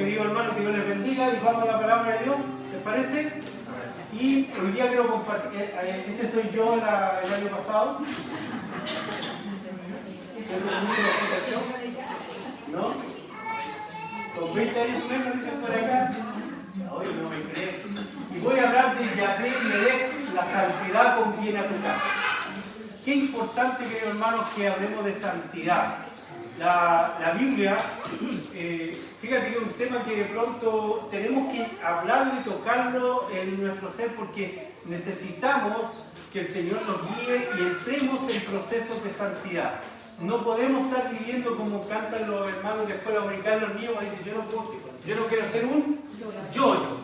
queridos hermanos, que Dios les bendiga y vamos a la palabra de Dios, ¿les parece? Y hoy día quiero compartir, ese soy yo el año pasado. ¿No? Con 20 años menos, dicen por acá. Hoy no me creen. Y voy a hablar de Yahvé Melech, la santidad conviene a tu casa. Qué importante, queridos hermanos, que hablemos de santidad. La Biblia, fíjate que es un tema que de pronto tenemos que hablarlo y tocarlo en nuestro ser porque necesitamos que el Señor nos guíe y entremos en procesos de santidad. No podemos estar viviendo como cantan los hermanos de escuela dominical, los niños, y dicen, yo no quiero ser un yo-yo.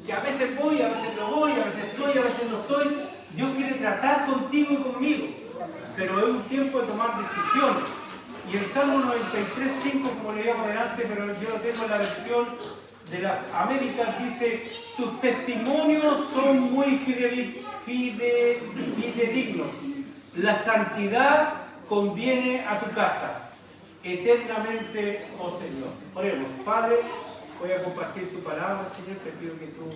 Que a veces voy, a veces no voy, a veces estoy, a veces no estoy. Dios quiere tratar contigo y conmigo, pero es un tiempo de tomar decisiones. Y el Salmo 93:5, como leíamos delante, pero yo lo tengo en la versión de las Américas, dice: tus testimonios son muy fidedignos. La santidad conviene a tu casa, eternamente, oh Señor. Oremos. Padre, voy a compartir tu palabra, Señor. Te pido que tú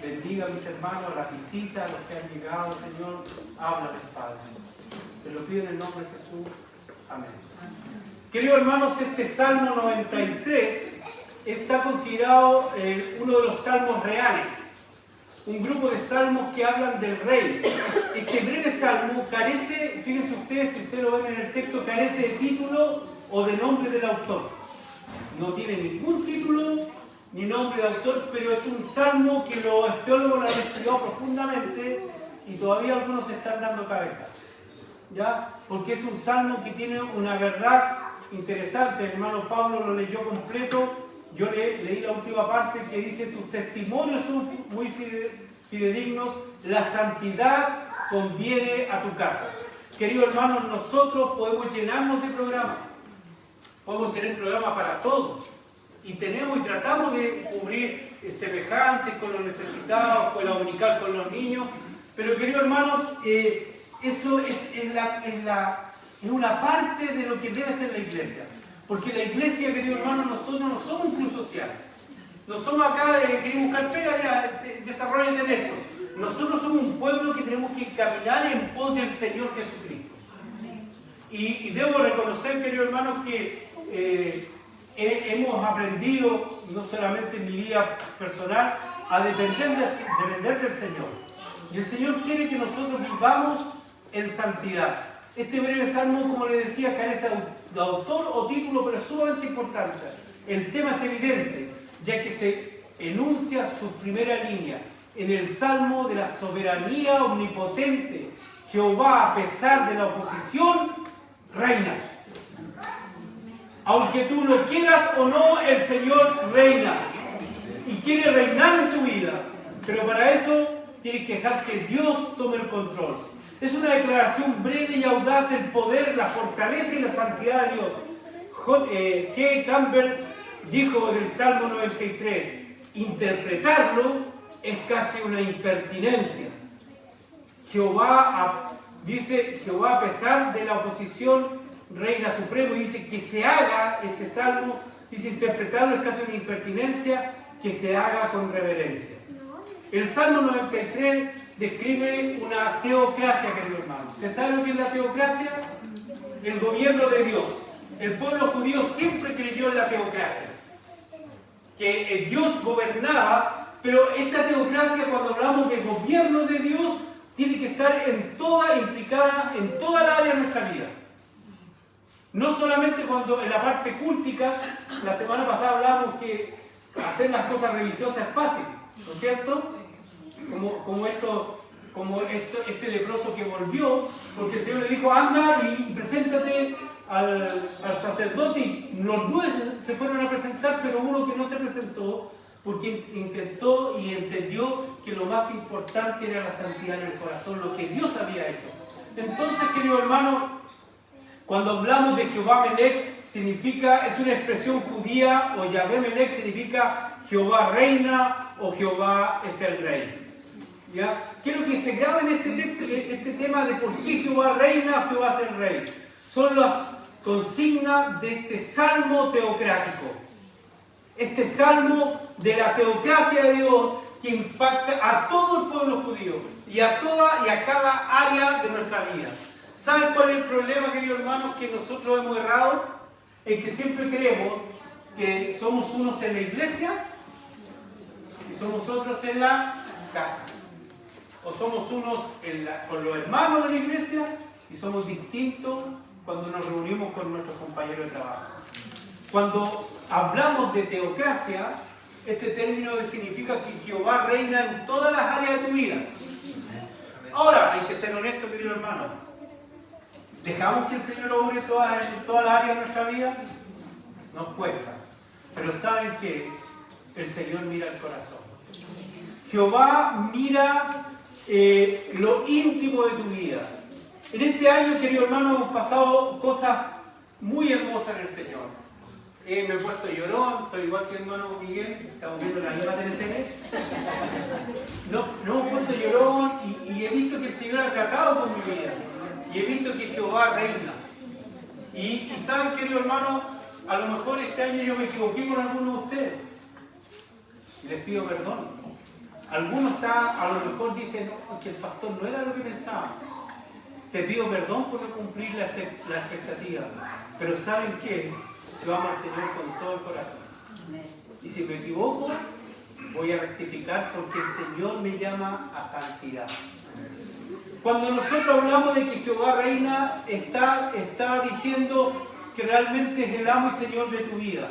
bendiga a mis hermanos, a las visitas, a los que han llegado, Señor. Háblales, Padre. Te lo pido en el nombre de Jesús. Amén. Queridos hermanos, este Salmo 93 está considerado uno de los salmos reales. Un grupo de salmos que hablan del rey. Este breve salmo carece, fíjense ustedes, si ustedes lo ven en el texto, carece de título o de nombre del autor. No tiene ningún título ni nombre de autor, pero es un salmo que los teólogos lo han estudiado profundamente y todavía algunos se están dando cabezas. ¿Ya? Porque es un salmo que tiene una verdad interesante. El hermano Pablo lo leyó completo. Yo leí la última parte que dice: tus testimonios son muy fidedignos, la santidad conviene a tu casa. Queridos hermanos, nosotros podemos llenarnos de programas, podemos tener programas para todos, y tratamos de cubrir semejantes con los necesitados, con la dominical, con los niños, pero queridos hermanos, eso es una parte de lo que debe ser la iglesia. Porque la iglesia, queridos hermanos, nosotros no somos un club social. No somos acá de querer buscar pega, desarrollen en esto. Nosotros somos un pueblo que tenemos que caminar en pos del Señor Jesucristo. Y debo reconocer, queridos hermanos, que hemos aprendido, no solamente en mi vida personal, a depender del Señor. Y el Señor quiere que nosotros vivamos en santidad. Este breve salmo, como les decía, carece de autor o título, pero es sumamente importante. El tema es evidente, ya que se enuncia su primera línea en el salmo de la soberanía omnipotente. Jehová, a pesar de la oposición, reina. Aunque tú lo quieras o no, el Señor reina y quiere reinar en tu vida, pero para eso tienes que dejar que Dios tome el control. Es una declaración breve y audaz del poder, la fortaleza y la santidad de Dios. G. Campbell dijo del Salmo 93, interpretarlo es casi una impertinencia. Jehová, dice Jehová, a pesar de la oposición, reina supremo, y dice que se haga, este salmo, dice interpretarlo es casi una impertinencia, que se haga con reverencia. El Salmo 93 describe una teocracia, querido hermano. ¿Usted sabe lo que es la teocracia? El gobierno de Dios. El pueblo judío siempre creyó en la teocracia, que Dios gobernaba, pero esta teocracia, cuando hablamos de gobierno de Dios, tiene que estar implicada en toda la área de nuestra vida. No solamente cuando en la parte cultica, la semana pasada hablábamos que hacer las cosas religiosas es fácil, ¿no es cierto? Como este leproso que volvió, porque el Señor le dijo, anda y preséntate al sacerdote, y los 9 se fueron a presentar, pero uno que no se presentó, porque intentó y entendió que lo más importante era la santidad en el corazón, lo que Dios había hecho. Entonces, querido hermano, cuando hablamos de Jehová Melech, es una expresión judía, o Yahvé Melech significa Jehová reina o Jehová es el rey. ¿Ya? Quiero que se graben este tema de por qué Jehová reina, Jehová es el rey. Son las consignas de este salmo teocrático. Este salmo de la teocracia de Dios que impacta a todo el pueblo judío y a toda y a cada área de nuestra vida. ¿Saben cuál es el problema, queridos hermanos? Que nosotros hemos errado en que siempre creemos que somos unos en la iglesia y somos otros en la casa. O somos unos con los hermanos de la iglesia y somos distintos cuando nos reunimos con nuestros compañeros de trabajo. Cuando hablamos de teocracia, este término significa que Jehová reina en todas las áreas de tu vida. Ahora, hay que ser honesto, querido hermano. ¿Dejamos que el Señor obre en todas las áreas de nuestra vida? Nos cuesta. Pero ¿saben qué? El Señor mira el corazón. Jehová mira lo íntimo de tu vida. En este año, querido hermano, hemos pasado cosas muy hermosas en el Señor. Me he puesto llorón, estoy igual que el hermano Miguel, estamos viendo la misma teleserie. No hemos puesto llorón y he visto que el Señor ha tratado con mi vida. Y he visto que Jehová reina. Y saben, querido hermano, a lo mejor este año yo me equivoqué con algunos de ustedes. Y les pido perdón. Algunos a lo mejor dicen que el pastor no era lo que pensaba. Te pido perdón por no cumplir la expectativa. Pero ¿saben qué? Yo amo al Señor con todo el corazón. Y si me equivoco, voy a rectificar porque el Señor me llama a santidad. Cuando nosotros hablamos de que Jehová reina, está diciendo que realmente es el amo y Señor de tu vida,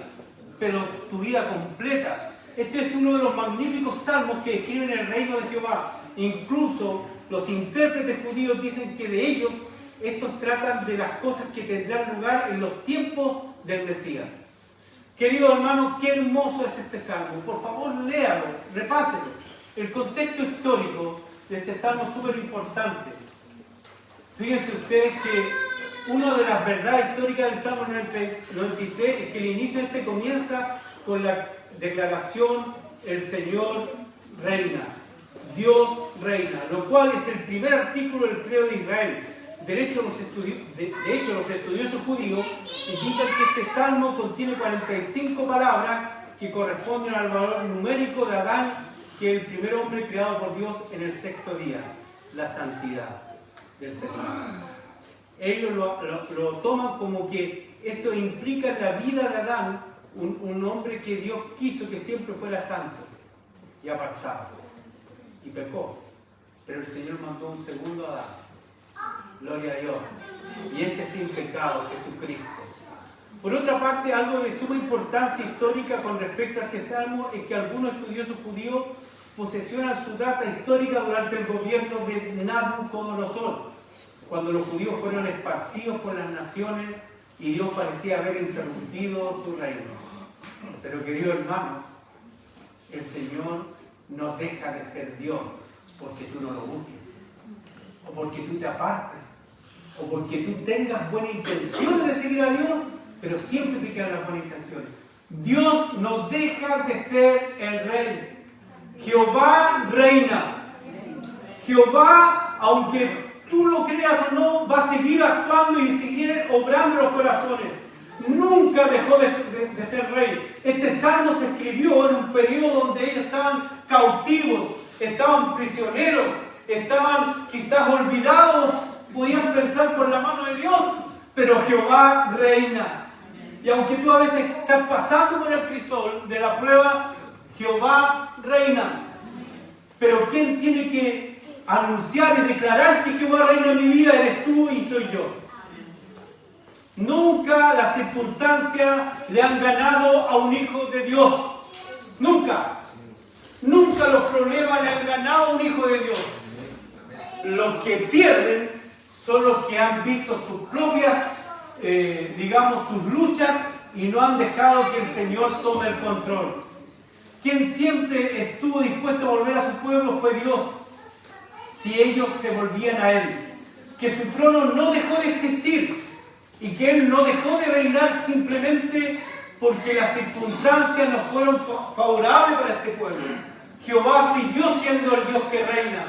pero tu vida completa. Este es uno de los magníficos salmos que describen el reino de Jehová. Incluso los intérpretes judíos dicen que de ellos, estos tratan de las cosas que tendrán lugar en los tiempos del Mesías. Querido hermano, qué hermoso es este salmo. Por favor, léalo, repáselo. El contexto histórico de este salmo es súper importante. Fíjense ustedes que una de las verdades históricas del Salmo 93 es que el inicio de este comienza con la declaración: el Señor reina, Dios reina, lo cual es el primer artículo del credo de Israel. De hecho, los estudiosos judíos indican que este salmo contiene 45 palabras que corresponden al valor numérico de Adán, que es el primer hombre creado por Dios en el sexto día, la santidad del ser humano. Ellos lo toman como que esto implica en la vida de Adán un hombre que Dios quiso que siempre fuera santo y apartado, y pecó. Pero el Señor mandó un segundo Adán. Gloria a Dios. Y este sin pecado, Jesucristo. Por otra parte, algo de suma importancia histórica con respecto a este salmo es que algunos estudiosos judíos posesionan su data histórica durante el gobierno de Nabucodonosor, cuando los judíos fueron esparcidos por las naciones y Dios parecía haber interrumpido su reino. Pero, querido hermano, el Señor no deja de ser Dios porque tú no lo busques, o porque tú te apartes, o porque tú tengas buena intención de seguir a Dios, pero siempre te quedan las buenas intenciones. Dios no deja de ser el Rey. Jehová reina. Jehová, aunque tú lo creas o no, va a seguir actuando y seguir obrando en los corazones. Nunca dejó de ser Rey. Este salmo se escribió en un periodo donde ellos estaban cautivos, estaban prisioneros, estaban quizás olvidados, podían pensar por la mano de Dios, pero Jehová reina. Y aunque tú a veces estás pasando por el crisol de la prueba, Jehová reina. Pero ¿quién tiene que anunciar y declarar que Jehová reina en mi vida? Eres tú y soy yo. Nunca las circunstancias le han ganado a un hijo de Dios. Nunca. Nunca los problemas le han ganado a un hijo de Dios. Los que pierden son los que han visto sus propias, sus luchas y no han dejado que el Señor tome el control. Quien siempre estuvo dispuesto a volver a su pueblo fue Dios, si ellos se volvían a Él. Que su trono no dejó de existir y que Él no dejó de reinar simplemente porque las circunstancias no fueron favorables para este pueblo. Jehová siguió siendo el Dios que reina.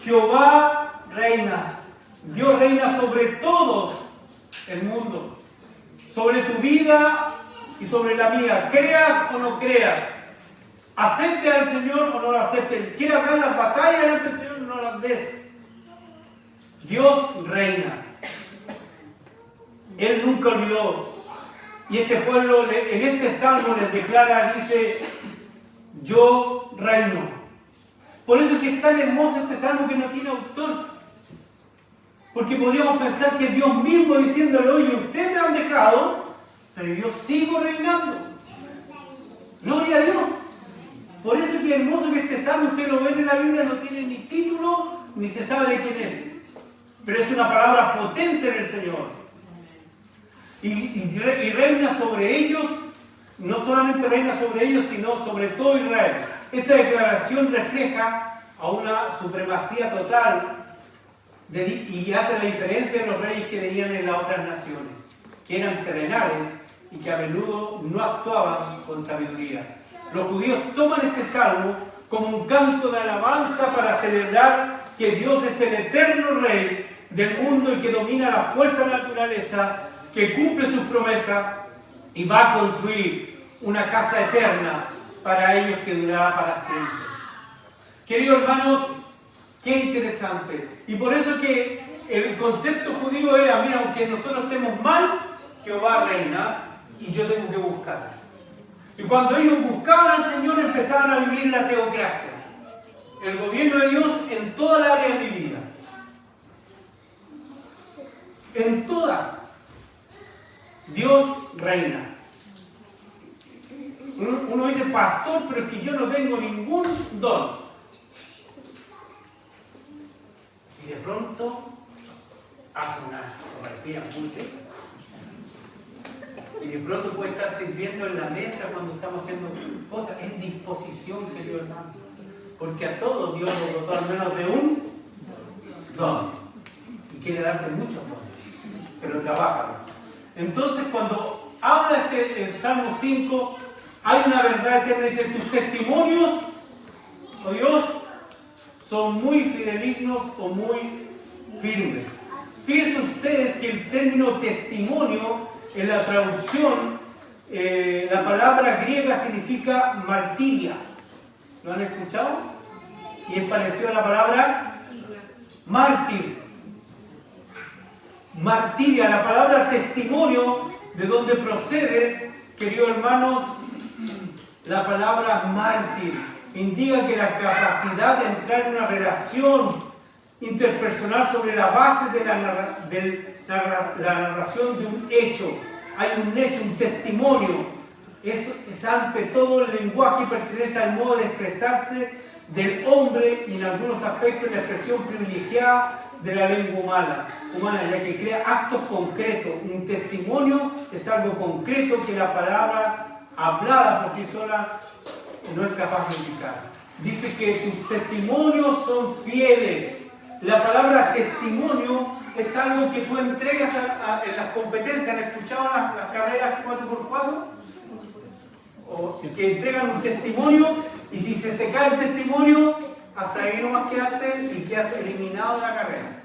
Jehová reina. Dios reina sobre todo el mundo, sobre tu vida y sobre la mía. Creas o no creas. Acepte al Señor o no lo acepte. Quieras dar las batallas delante del Señor o no las des. Dios reina. Él nunca olvidó. Y este pueblo en este salmo les declara, dice, yo reino. Por eso es que es tan hermoso este salmo que no tiene autor. Porque podríamos pensar que es Dios mismo diciéndole, oye, ustedes me han dejado, pero yo sigo reinando. Gloria a Dios. Por eso es que es hermoso que este salmo, usted lo ve en la Biblia, no tiene ni título, ni se sabe de quién es. Pero es una palabra potente en el Señor. Y reina sobre ellos, no solamente reina sobre ellos, sino sobre todo Israel. Esta declaración refleja a una supremacía total y hace la diferencia en los reyes que venían en las otras naciones, que eran terrenales y que a menudo no actuaban con sabiduría. Los judíos toman este salmo como un canto de alabanza para celebrar que Dios es el eterno Rey del mundo y que domina la fuerza de la naturaleza, que cumple sus promesas y va a construir una casa eterna para ellos que durará para siempre. Queridos hermanos, qué interesante. Y por eso que el concepto judío era, mira, aunque nosotros estemos mal, Jehová reina y yo tengo que buscar. Y cuando ellos buscaban al Señor, empezaban a vivir la teocracia, el gobierno de Dios en toda la área de mi vida. En todas. Dios reina. Uno dice, pastor, pero es que yo no tengo ningún don. Y de pronto hace una sobrepira apunte. Y de pronto puede estar sirviendo en la mesa cuando estamos haciendo cosas. Es disposición, querido hermano. Porque a todos Dios nos dotó al menos de un don. Y quiere darte muchos dones. Pero trabaja. Entonces, cuando habla el Salmo 5, hay una verdad eterna. Dice, tus testimonios, oh Dios, son muy fidelignos o muy firmes. Fíjense ustedes que el término testimonio, en la traducción, la palabra griega significa martiria. ¿Lo han escuchado? Y es parecido a la palabra mártir. Martiria, la palabra testimonio, de donde procede, queridos hermanos, la palabra mártir, indica que la capacidad de entrar en una relación interpersonal sobre la base de la narración de un hecho. Hay un hecho, un testimonio. Es ante todo el lenguaje y pertenece al modo de expresarse del hombre y en algunos aspectos la expresión privilegiada de la lengua humana, ya que crea actos concretos. Un testimonio es algo concreto que la palabra hablada por sí sola no es capaz de indicar. Dice que tus testimonios son fieles. La palabra testimonio es algo que tú entregas en las competencias. ¿Han escuchado las carreras 4x4? O que entregan un testimonio y si se te cae el testimonio, hasta ahí nomás quedaste y quedas eliminado de la carrera.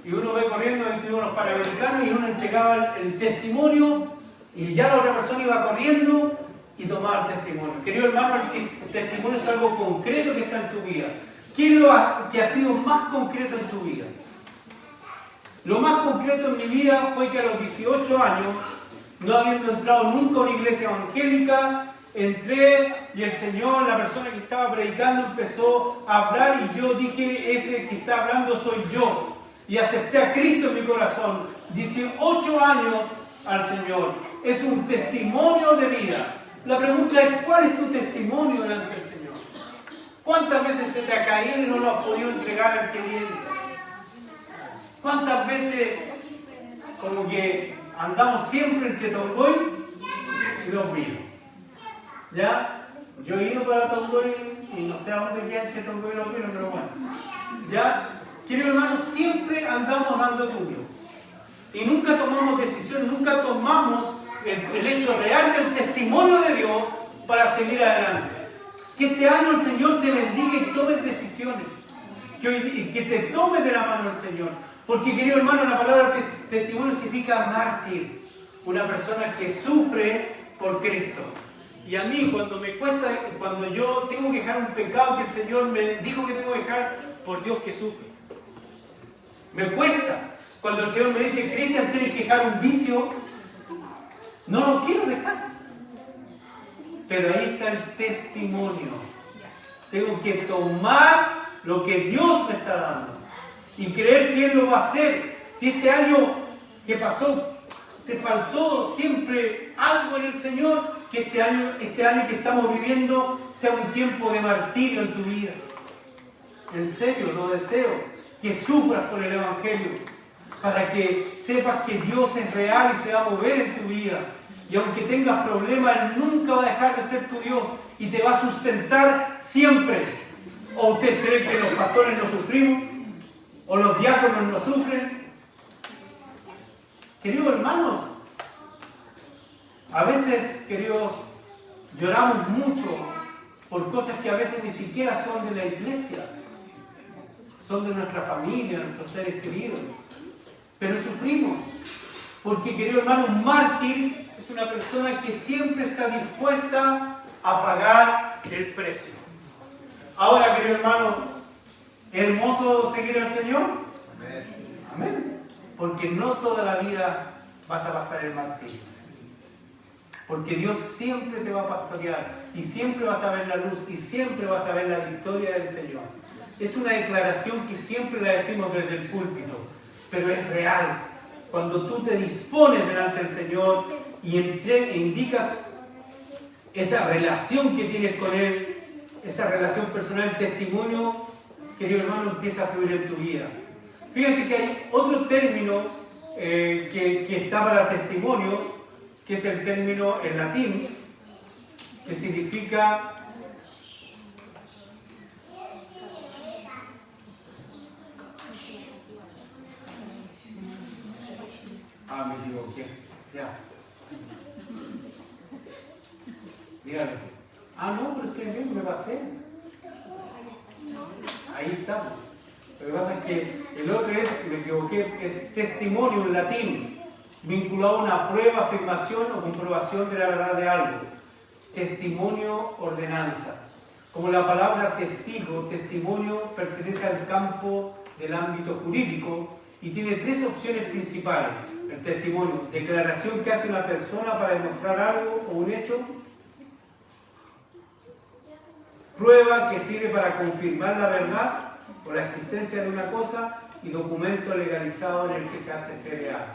Y uno ve corriendo, incluidos los panamericanos, y uno entregaba el testimonio y ya la otra persona iba corriendo y tomaba el testimonio. Querido hermano, el testimonio es algo concreto que está en tu vida. ¿Qué es lo que ha sido más concreto en tu vida? Lo más concreto en mi vida fue que a los 18 años, no habiendo entrado nunca a una iglesia evangélica, entré y el Señor, la persona que estaba predicando, empezó a hablar y yo dije, ese que está hablando soy yo. Y acepté a Cristo en mi corazón. 18 años al Señor. Es un testimonio de vida. La pregunta es, ¿cuál es tu testimonio delante del Señor? ¿Cuántas veces se te ha caído y no lo has podido entregar al que viene? ¿Cuántas veces como que andamos siempre entre Tongoy y Los Vilos? ¿Ya? Yo he ido para Tongoy y no sé a dónde queda entre Tongoy y Los Vilos, pero bueno. ¿Ya? Queridos hermanos, siempre andamos dando tuyo. Y nunca tomamos decisiones, nunca tomamos el hecho real del testimonio de Dios para seguir adelante. Que este año el Señor te bendiga y tomes decisiones. Que te tomes de la mano el Señor. Porque, querido hermano, la palabra testimonio significa mártir. Una persona que sufre por Cristo. Y a mí cuando me cuesta, cuando yo tengo que dejar un pecado que el Señor me dijo que tengo que dejar, por Dios que sufre. Me cuesta. Cuando el Señor me dice, Cristian, tienes que dejar un vicio, no lo quiero dejar. Pero ahí está el testimonio. Tengo que tomar lo que Dios me está dando y creer que Él lo va a hacer. Si este año que pasó te faltó siempre algo en el Señor, que este año que estamos viviendo sea un tiempo de martirio en tu vida. En serio, lo deseo, que sufras por el Evangelio, para que sepas que Dios es real y se va a mover en tu vida. Y aunque tengas problemas, Él nunca va a dejar de ser tu Dios y te va a sustentar siempre. ¿O usted cree que los pastores no sufrimos? ¿O los diáconos no sufren? Queridos hermanos, a veces, queridos, lloramos mucho por cosas que a veces ni siquiera son de la iglesia, son de nuestra familia, de nuestros seres queridos. Pero sufrimos, porque, querido hermano, un mártir es una persona que siempre está dispuesta a pagar el precio. Ahora, querido hermano, ¿es hermoso seguir al Señor? Amén. Amén. Porque no toda la vida vas a pasar el martirio. Porque Dios siempre te va a pastorear y siempre vas a ver la luz y siempre vas a ver la victoria del Señor. Es una declaración que siempre la decimos desde el púlpito, pero es real. Cuando tú te dispones delante del Señor y indicas esa relación que tienes con Él, esa relación personal, el testimonio, querido hermano, empieza a fluir en tu vida. Fíjate que hay otro término que está para testimonio, que es el término en latín, que significa me equivoqué. Ya. Míralo. No, pero es que bien, me pasé. Ahí estamos. Lo que pasa es que el otro me equivoqué, es testimonio en latín, vinculado a una prueba, afirmación o comprobación de la verdad de algo. Testimonio, ordenanza. Como la palabra testigo, testimonio pertenece al campo del ámbito jurídico y tiene tres opciones principales. El testimonio, declaración que hace una persona para demostrar algo o un hecho. Prueba que sirve para confirmar la verdad o la existencia de una cosa, y documento legalizado en el que se hace fe de algo.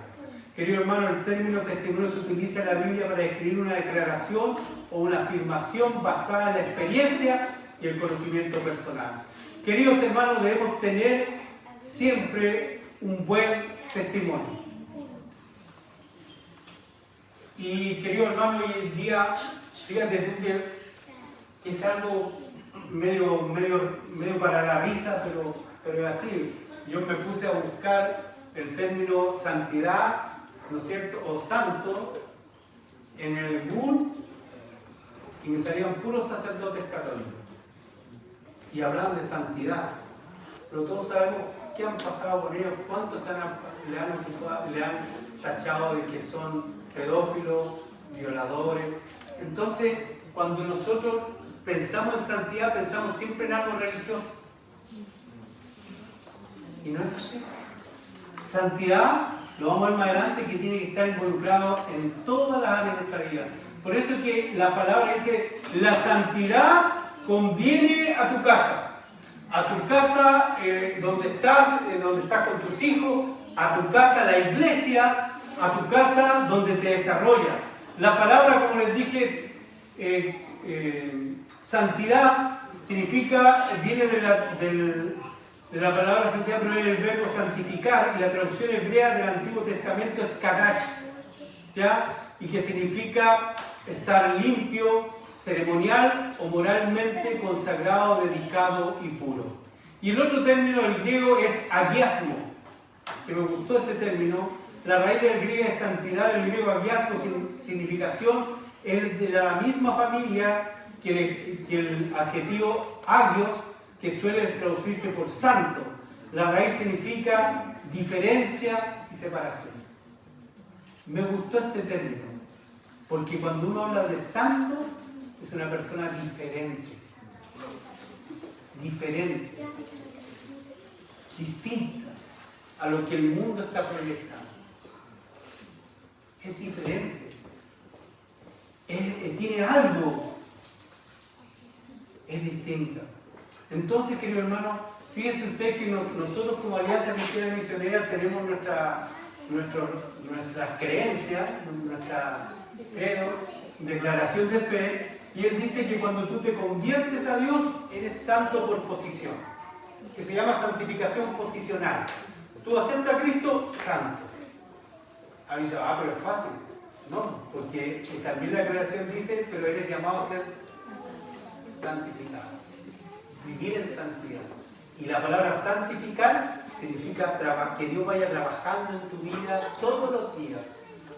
Querido hermano, el término testimonio se utiliza en la Biblia para describir una declaración o una afirmación basada en la experiencia y el conocimiento personal. Queridos hermanos, debemos tener siempre un buen testimonio. Y querido hermano, hoy en día, fíjate tú que es algo medio para la risa, pero es así. Yo me puse a buscar el término santidad, ¿no es cierto?, o santo, en el Google, y me salían puros sacerdotes católicos. Y hablaban de santidad. Pero todos sabemos qué han pasado con ellos, cuántos le han tachado de que son pedófilos, violadores. Entonces, cuando nosotros pensamos en santidad, pensamos siempre en algo religioso. Y no es así. Santidad, lo vamos a ver más adelante, que tiene que estar involucrado en todas las áreas de nuestra vida. Por eso que la palabra dice, la santidad conviene a tu casa. A tu casa donde estás con tus hijos, a tu casa, la iglesia, a tu casa donde te desarrollas. La palabra, como les dije, santidad significa, viene de la palabra santidad, proviene del verbo santificar, y la traducción hebrea del Antiguo Testamento es kadash, ¿ya? Y que significa estar limpio, ceremonial o moralmente consagrado, dedicado y puro. Y el otro término del griego es agiasmo, que me gustó ese término. La raíz del griego es santidad, del griego agiasmo, significación es de la misma familia que el adjetivo agios, que suele traducirse por santo. La raíz significa diferencia y separación. Me gustó este término. Porque cuando uno habla de santo, es una persona diferente. Diferente. Distinta a lo que el mundo está proyectando. Es diferente. Tiene algo. Es distinta. Entonces, querido hermano, fíjense usted que nosotros como Alianza Cristiana Misionera tenemos nuestras creencias, nuestra credo, declaración de fe, y él dice que cuando tú te conviertes a Dios, eres santo por posición, que se llama santificación posicional. Tú aceptas a Cristo, santo. Ahí dice, pero es fácil. No, porque también la declaración dice, pero eres llamado a ser santificado. Vivir en santidad. Y la palabra santificar significa que Dios vaya trabajando en tu vida todos los días.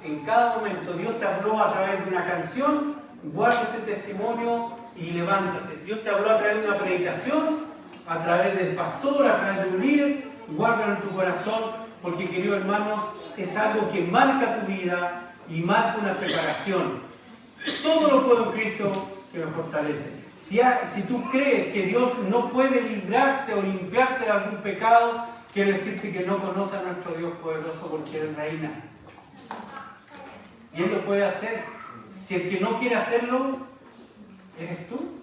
En cada momento Dios te habló a través de una canción, guarda ese testimonio y levántate. Dios te habló a través de una predicación, a través del pastor, a través de un líder, guárdalo en tu corazón, porque, queridos hermanos, es algo que marca tu vida y marca una separación. Todo lo puedo en Cristo que me fortalece. Si tú crees que Dios no puede librarte o limpiarte de algún pecado, quiere decirte que no conoces a nuestro Dios poderoso, porque Él reina. Y Él lo puede hacer. Si el que no quiere hacerlo, eres tú.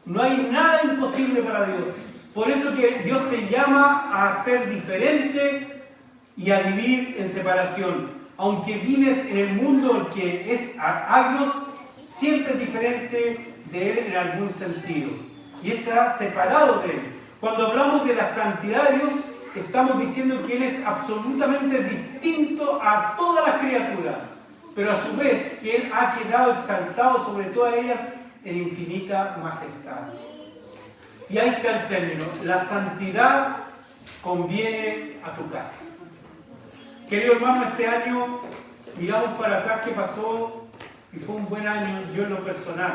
No hay nada imposible para Dios. Por eso que Dios te llama a ser diferente y a vivir en separación. Aunque vives en el mundo que es a Dios, siempre es diferente de Él en algún sentido. Y está separado de Él. Cuando hablamos de la santidad de Dios, estamos diciendo que Él es absolutamente distinto a todas las criaturas, pero a su vez que Él ha quedado exaltado sobre todas ellas en infinita majestad. Y ahí está el término: la santidad conviene a tu casa. Querido hermano, este año miramos para atrás qué pasó y fue un buen año. Yo en lo personal,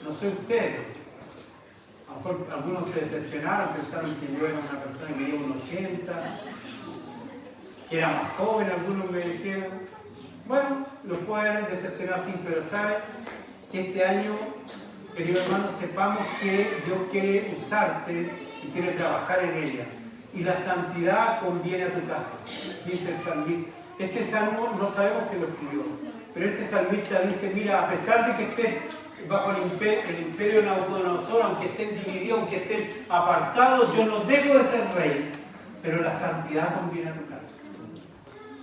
no sé ustedes, a lo mejor algunos se decepcionaron, pensaron que yo era una persona que medía un 80, que era más joven, algunos me dijeron. Bueno, lo pueden decepcionar, sí, pero saben que este año, querido hermano, sepamos que Dios quiere usarte y quiere trabajar en ella. Y la santidad conviene a tu casa, dice el salmista. Este salmo no sabemos quién lo escribió, pero este salmista dice, mira, a pesar de que estés bajo el imperio de Nabucodonosor, aunque estén divididos, aunque estén apartados, yo no dejo de ser rey, pero la santidad conviene a tu casa.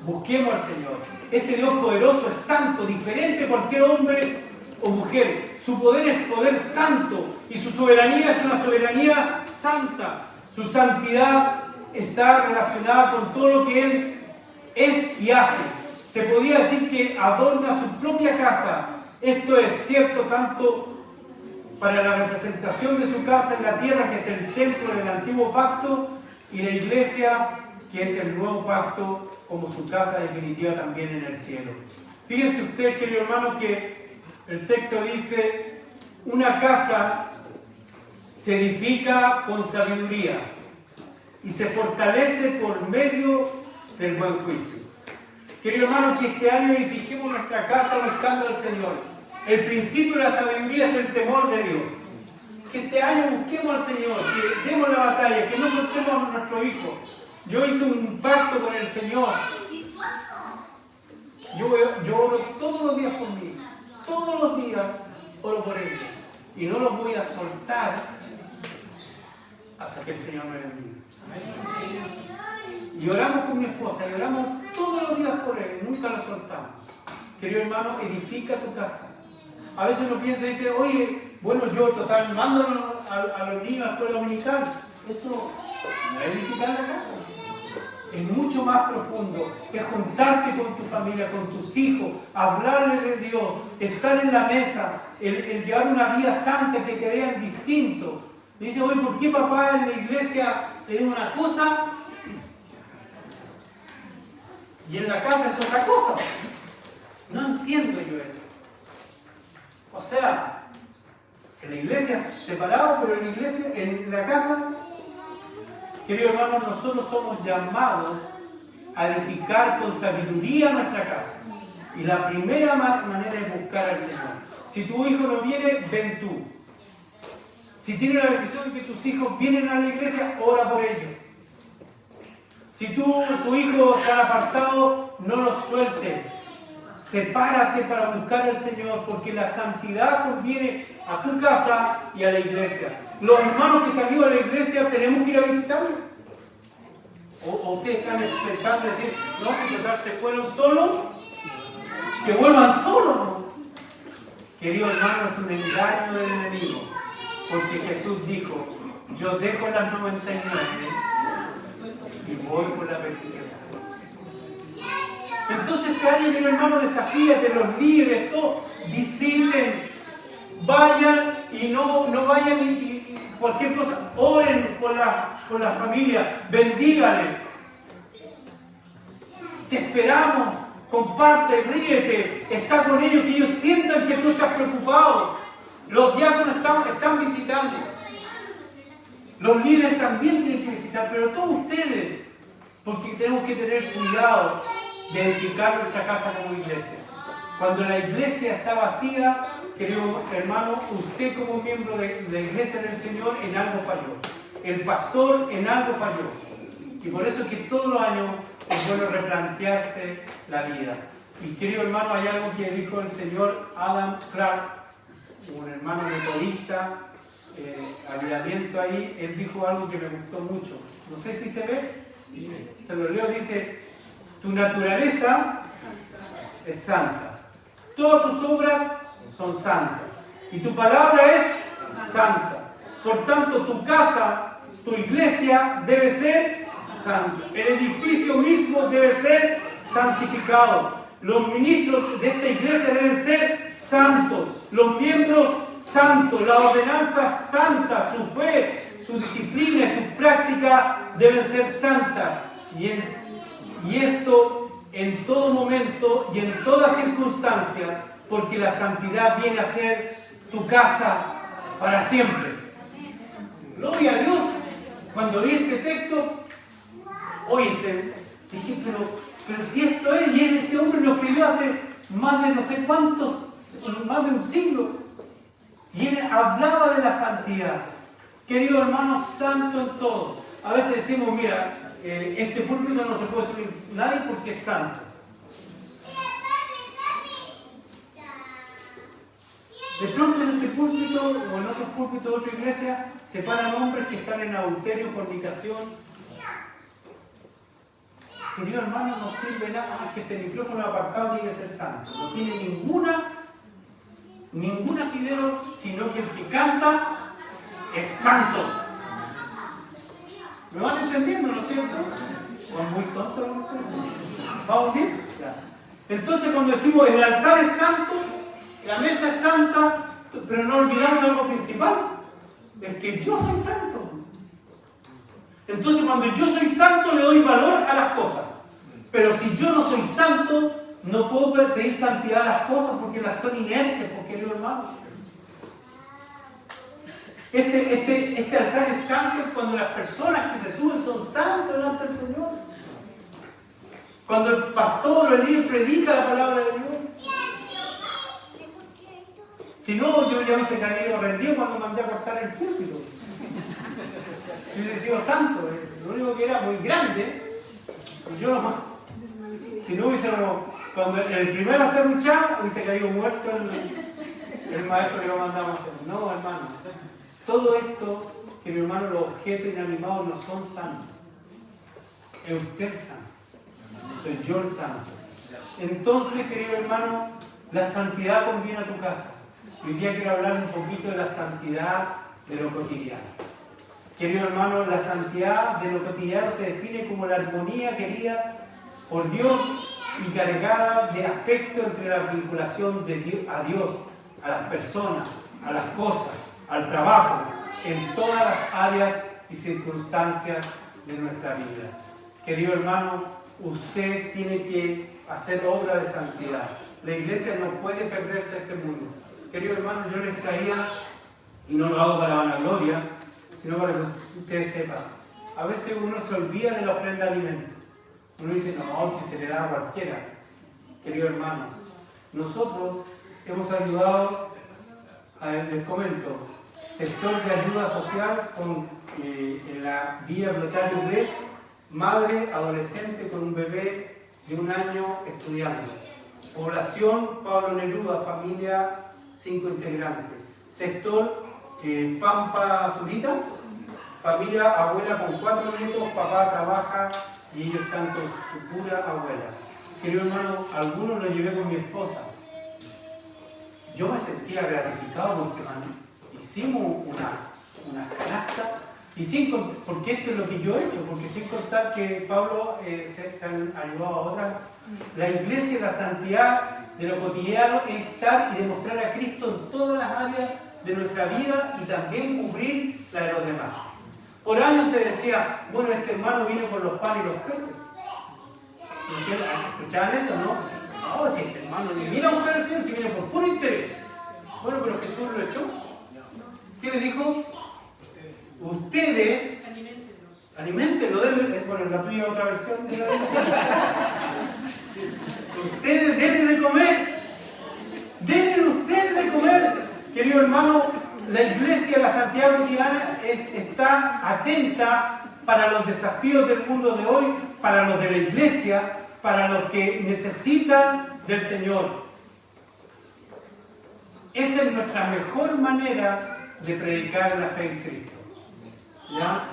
Busquemos al Señor. Este Dios poderoso es santo, diferente a cualquier hombre o mujer. Su poder es poder santo y su soberanía es una soberanía santa. Su santidad está relacionada con todo lo que Él es y hace. Se podría decir que adorna su propia casa. Esto es cierto tanto para la representación de su casa en la tierra, que es el templo del antiguo pacto, y la iglesia, que es el nuevo pacto, como su casa definitiva también en el cielo. Fíjense usted, querido hermano, que el texto dice, una casa se edifica con sabiduría y se fortalece por medio del buen juicio. Querido hermano, que este año edifiquemos nuestra casa buscando al Señor. El principio de la sabiduría es el temor de Dios. Que este año busquemos al Señor, que demos la batalla, que no soltemos a nuestro hijo. Yo hice un pacto con el Señor. Yo oro todos los días por mí. Todos los días oro por él. Y no los voy a soltar hasta que el Señor me bendiga. Y oramos con mi esposa, y oramos todos los días por él, nunca lo soltamos. Querido hermano, edifica tu casa. A veces uno piensa y dice, oye, bueno, yo total, mándalo a los niños a la escuela dominical. Eso no es edificar la casa. Es mucho más profundo. Es juntarte con tu familia, con tus hijos, hablarle de Dios, estar en la mesa, el llevar una vida santa, que te vean distinto. Dice, oye, ¿por qué papá en la iglesia es una cosa y en la casa es otra cosa? No entiendo yo eso. O sea, en la iglesia separado, pero en la casa, queridos hermanos, nosotros somos llamados a edificar con sabiduría nuestra casa. Y la primera manera es buscar al Señor. Si tu hijo no viene, ven tú. Si tienes la decisión de que tus hijos vienen a la iglesia, ora por ellos. Si tu hijo se ha apartado, no lo sueltes. Sepárate para buscar al Señor, porque la santidad conviene a tu casa y a la iglesia. Los hermanos que salieron a la iglesia, tenemos que ir a visitarlos. O ustedes están pensando en decir, no, si total se fueron solos, que vuelvan solos. ¿No? Querido hermano, es un engaño del enemigo, porque Jesús dijo, yo dejo las 99 y voy por la 23. Entonces este año, mi hermano, desafíate, los líderes, todos, disciplen, vayan y no vayan y cualquier cosa, oren por la familia, bendígale. Te esperamos, comparte, ríete, está con ellos, que ellos sientan que tú estás preocupado. Los diáconos están visitando. Los líderes también tienen que visitar, pero todos ustedes, porque tenemos que tener cuidado de edificar nuestra casa como iglesia. Cuando la iglesia está vacía, querido hermano, usted como miembro de la iglesia del Señor en algo falló. El pastor en algo falló. Y por eso es que todos los años es bueno replantearse la vida. Y querido hermano, hay algo que dijo el señor Adam Clark, un hermano metodista, avivamiento ahí. Él dijo algo que me gustó mucho. No sé si se ve. Sí. Se lo leo, dice: tu naturaleza es santa. Todas tus obras son santas. Y tu palabra es santa. Por tanto, tu casa, tu iglesia debe ser santa. El edificio mismo debe ser santificado. Los ministros de esta iglesia deben ser santos. Los miembros santos. La ordenanza santa. Su fe, su disciplina y su práctica deben ser santas. Y esto en todo momento y en toda circunstancia, porque la santidad viene a ser tu casa para siempre. Gloria a Dios. Cuando vi este texto, oíse, dije, pero si esto es, y este hombre lo escribió hace más de no sé cuántos, más de un siglo, y él hablaba de la santidad. Querido hermano, santo en todo. A veces decimos, mira, este púlpito no se puede subir nadie porque es santo. De pronto en este púlpito o en otros púlpitos de otra iglesia se paran hombres que están en adulterio, fornicación. Querido hermano, no sirve nada que este micrófono apartado tiene que ser santo. No tiene ningún asidero, sino que el que canta es santo. ¿Me van entendiendo, no es cierto? ¿Van muy tontos ustedes? ¿Vamos bien? Ya. Entonces cuando decimos el altar es santo, la mesa es santa, pero no olvidando algo principal, es que yo soy santo. Entonces cuando yo soy santo le doy valor a las cosas. Pero si yo no soy santo, no puedo pedir santidad a las cosas porque las son inertes, querido hermano. Este altar es santo cuando las personas que se suben son santos delante del Señor. Cuando el pastor o el líder predica la palabra de Dios. Si no, yo ya hubiese caído rendido cuando mandé a cortar el púlpito. Yo hubiese sido santo. Lo único que era muy grande, y yo nomás. Si no hubiese, cuando el primero a hacer un chavo, hubiese caído muerto el maestro que lo mandaba a hacer. No, hermano. Todo esto, que mi hermano, los objetos inanimados no son santos. Es usted santo. Soy yo el santo. Entonces, querido hermano, la santidad conviene a tu casa. Hoy día quiero hablar un poquito de la santidad de lo cotidiano. Querido hermano, la santidad de lo cotidiano se define como la armonía querida por Dios y cargada de afecto entre la vinculación a Dios, a las personas, a las cosas, al trabajo, en todas las áreas y circunstancias de nuestra vida. Querido hermano, usted tiene que hacer obra de santidad. La iglesia no puede perderse este mundo. Querido hermano, yo les traía, y no lo hago para vanagloria, sino para que ustedes sepan, a veces uno se olvida de la ofrenda de alimentos. Uno dice, no, si se le da a cualquiera. queridos hermanos. Nosotros hemos ayudado, les comento, sector de ayuda social en la Vía Plotario 3, madre adolescente con un bebé de 1 año estudiando. Población Pablo Neruda, familia 5 integrantes. Sector Pampa Zurita, familia abuela con 4 nietos, papá trabaja y ellos están con su pura abuela. Querido hermano, algunos lo llevé con mi esposa. Yo me sentía gratificado porque hicimos una canasta, porque esto es lo que yo he hecho, porque sin contar que Pablo se han ayudado a otras. La iglesia y la santidad de lo cotidiano es estar y demostrar a Cristo en todas las áreas de nuestra vida y también cubrir la de los demás. Por años se decía, bueno, este hermano viene por los panes y los peces. ¿Escuchaban eso, no? No, si este hermano ni viene a buscar al Señor, si viene por puro interés. Bueno, pero Jesús lo echó. ¿Qué les dijo? Ustedes, alimentenlo, bueno, la tuya otra versión de la ustedes deben de comer. Deben ustedes de comer. Querido hermano, la iglesia, la santidad cotidiana está atenta para los desafíos del mundo de hoy, para los de la iglesia, para los que necesitan del Señor. Esa es nuestra mejor manera de predicar la fe en Cristo. ¿Ya?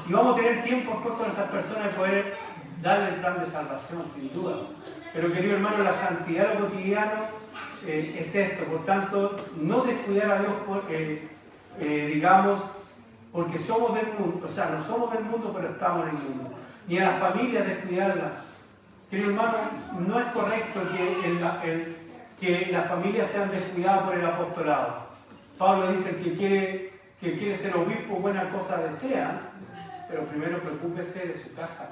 Y vamos a tener tiempo después con esas personas de poder darle el plan de salvación, sin duda. Pero querido hermano, la santidad lo cotidiano es esto. Por tanto, no descuidar a Dios digamos, porque somos del mundo. O sea, no somos del mundo, pero estamos en el mundo. Ni a la familia descuidarla. Querido hermano, no es correcto que las familias sean descuidadas por el apostolado. Pablo dice que quiere ser obispo, buena cosa desea, pero primero preocúpese de su casa.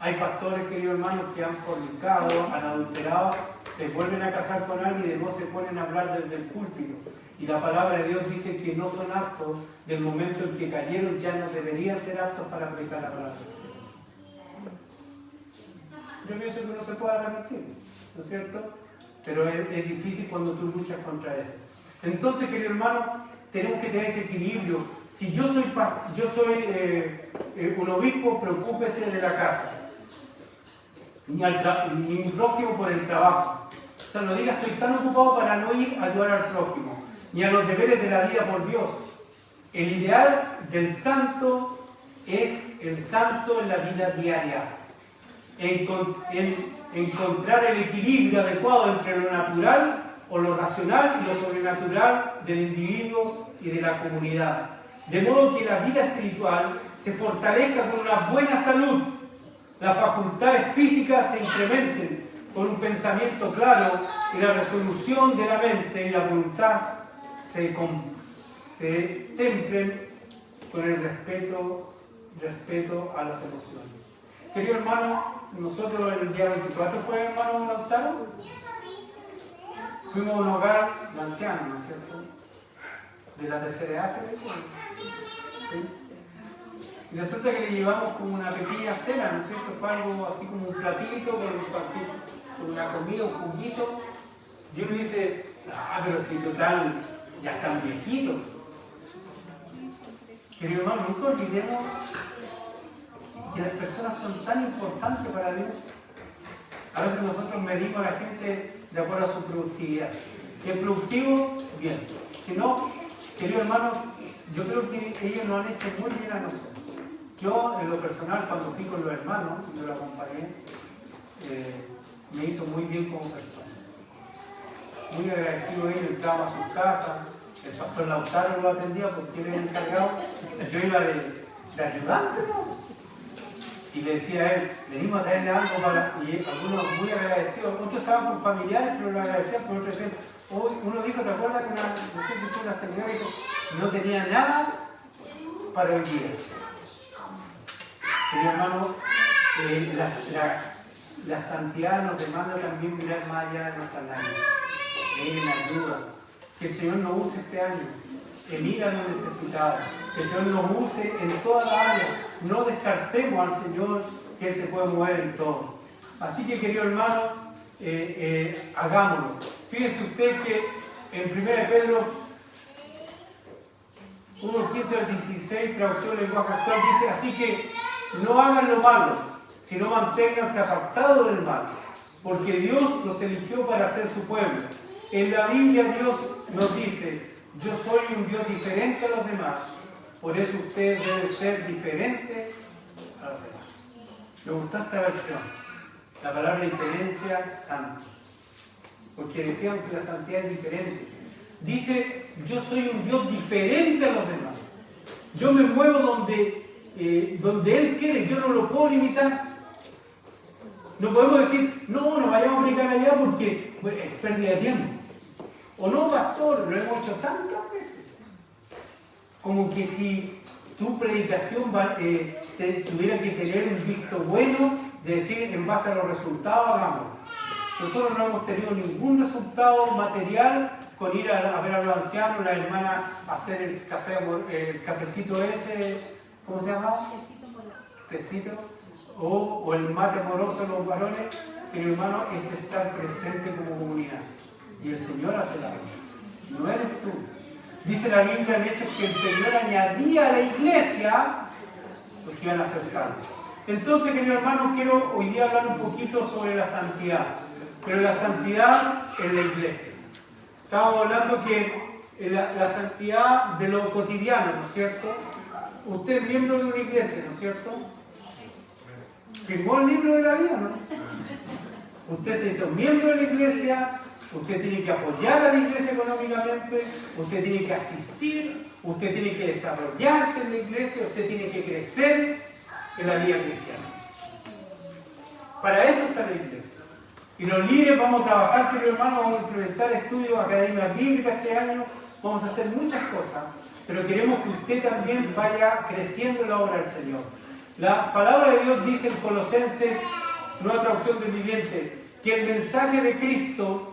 Hay pastores, queridos hermanos, que han fornicado, han adulterado, se vuelven a casar con alguien y de nuevo se ponen a hablar desde el púlpito. Y la palabra de Dios dice que no son aptos, del momento en que cayeron ya no deberían ser aptos para predicar la palabra del Señor. Yo pienso que no se puede arrepentir, ¿no es cierto? Pero es difícil cuando tú luchas contra eso. Entonces, querido hermano, tenemos que tener ese equilibrio. Si yo soy un obispo, preocúpese de la casa. Ni mi prójimo por el trabajo. O sea, no diga estoy tan ocupado para no ir a ayudar al prójimo. Ni a los deberes de la vida por Dios. El ideal del santo es el santo en la vida diaria. Encontrar el equilibrio adecuado entre lo natural o lo racional y lo sobrenatural del individuo y de la comunidad. De modo que la vida espiritual se fortalezca con una buena salud, las facultades físicas se incrementen con un pensamiento claro y la resolución de la mente y la voluntad se templen con el respeto a las emociones. Querido hermano, nosotros el día 24 fue, hermano Lautaro, fuimos a un hogar de ancianos, ¿no es cierto? De la tercera edad, ¿sí? Y resulta que le llevamos como una pequeña cena, ¿no es cierto? Fue algo así como un platito con una comida, un juguito. Yo le dice, pero si total, ya están viejitos. Querido hermano, nunca olvidemos que las personas son tan importantes para Dios. A veces nosotros medimos a la gente de acuerdo a su productividad. Si es productivo, bien. Si no, queridos hermanos, yo creo que ellos nos han hecho muy bien a nosotros. Yo, en lo personal, cuando fui con los hermanos, yo lo acompañé, me hizo muy bien como persona. Muy agradecido ellos, entraba a sus casas, el pastor Lautaro lo atendía porque él era encargado, yo iba de ayudante, ¿no? Y le decía a él, venimos a traerle algo para... Y algunos muy agradecidos, otros estaban con familiares, pero lo agradecían, pero otros decían, uno dijo, ¿te acuerdas que no sé si fue una señora que no tenía nada para hoy día? Querido hermano, la santidad nos demanda también mirar más allá de nuestras narices. En ayuda. Que el Señor nos use este año, que mira a los necesitados, que el Señor nos use en toda la área. No descartemos al Señor que Él se puede mover en todo. Así que, querido hermano, hagámoslo. Fíjense usted que en 1 Pedro 1:15 al 16, traducción del lenguaje actual, dice: así que no hagan lo malo, sino manténganse apartados del mal, porque Dios los eligió para ser su pueblo. En la Biblia Dios nos dice: yo soy un Dios diferente a los demás, por eso ustedes deben ser diferentes a los demás. Me gustó esta versión. La palabra diferencia, santo. Porque decían que la santidad es diferente. Dice: yo soy un Dios diferente a los demás. Yo me muevo donde Él quiere, yo no lo puedo limitar. No podemos decir: no vayamos a predicar allá porque es pérdida de tiempo. O no, pastor, lo hemos hecho tantas veces. Como que si tu predicación tuviera que tener un visto bueno, de decir en base a los resultados, hagamos. Nosotros no hemos tenido ningún resultado material con ir a ver a los ancianos, la hermana hacer el cafecito ese, ¿cómo se llama? Tecito. O el mate amoroso de los varones. Pero hermano, es estar presente como comunidad. Y el Señor hace la obra, no eres tú. Dice la Biblia en Hechos que el Señor añadía a la iglesia los que iban a ser salvos. Entonces, querido hermano, quiero hoy día hablar un poquito sobre la santidad. Pero la santidad en la iglesia. Estábamos hablando que la santidad de lo cotidiano, ¿no es cierto? Usted es miembro de una iglesia, ¿no es cierto? Firmó el libro de la vida, ¿no? Usted se hizo miembro de la iglesia. Usted tiene que apoyar a la iglesia económicamente, usted tiene que asistir, usted tiene que desarrollarse en la iglesia, usted tiene que crecer en la vida cristiana. Para eso está la iglesia. Y los líderes vamos a trabajar, querido hermano, vamos a implementar estudios, academias bíblicas este año, vamos a hacer muchas cosas, pero queremos que usted también vaya creciendo en la obra del Señor. La palabra de Dios dice en Colosenses, nueva traducción del viviente, que el mensaje de Cristo...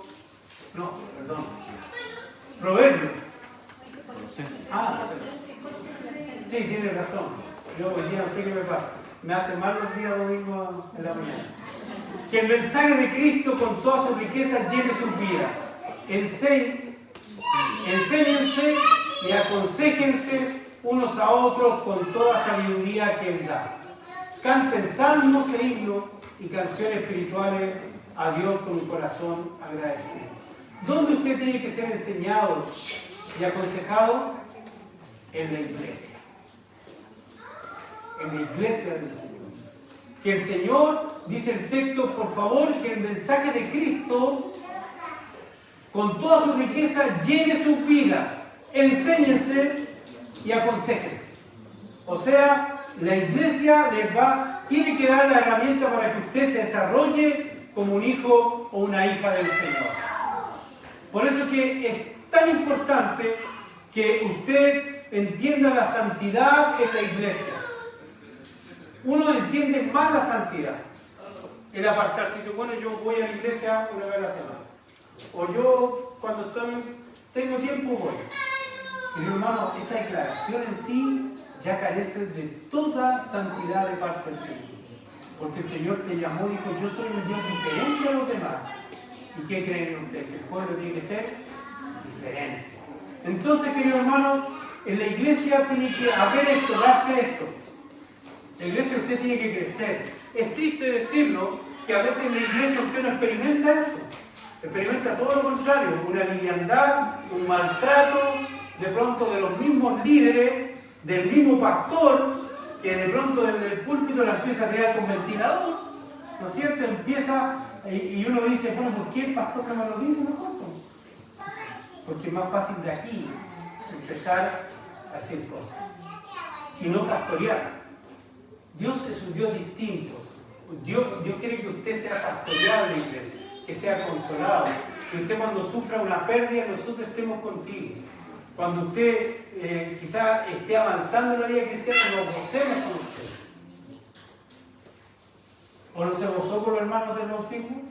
Proverbios. Sí, tiene razón. Yo hoy día no sé qué me pasa. Me hace mal los días domingos en la mañana. Que el mensaje de Cristo con toda su riqueza llene su vida. Enséñense y aconséjense unos a otros con toda sabiduría que Él da. Canten salmos e himnos y canciones espirituales a Dios con un corazón agradecido. ¿Dónde usted tiene que ser enseñado y aconsejado? En la iglesia. En la iglesia del Señor. Que el Señor, dice el texto, por favor, que el mensaje de Cristo, con toda su riqueza, llene su vida. Enséñense y aconséjense. O sea, la iglesia tiene que dar la herramienta para que usted se desarrolle como un hijo o una hija del Señor. Por eso que es tan importante que usted entienda la santidad en la iglesia. Uno entiende más la santidad. El apartarse. Dice: bueno, yo voy a la iglesia una vez a la semana. O yo, cuando tengo tiempo, voy. Pero hermano, esa declaración en sí ya carece de toda santidad de parte del Señor. Porque el Señor te llamó y dijo: yo soy un Dios diferente a los demás. ¿Y qué creen ustedes? Que el pueblo tiene que ser diferente. Entonces, querido hermano, en la iglesia tiene que haber esto, darse esto. En la iglesia usted tiene que crecer. Es triste decirlo, que a veces en la iglesia usted no experimenta esto. Experimenta todo lo contrario, una liviandad, un maltrato, de pronto de los mismos líderes, del mismo pastor, que de pronto desde el púlpito la empieza a tirar con ventilador, ¿no es cierto? Empieza, y uno dice: bueno, ¿por qué el pastor no me lo dice mejor? Porque es más fácil de aquí empezar a hacer cosas y no pastorear. Dios es un Dios distinto. Dios quiere que usted sea pastoreado en la iglesia, que sea consolado, que usted cuando sufra una pérdida, nosotros estemos contigo. Cuando usted quizá esté avanzando en la vida cristiana, nos gocemos con usted. ¿O no se gozó con los hermanos del bautismo?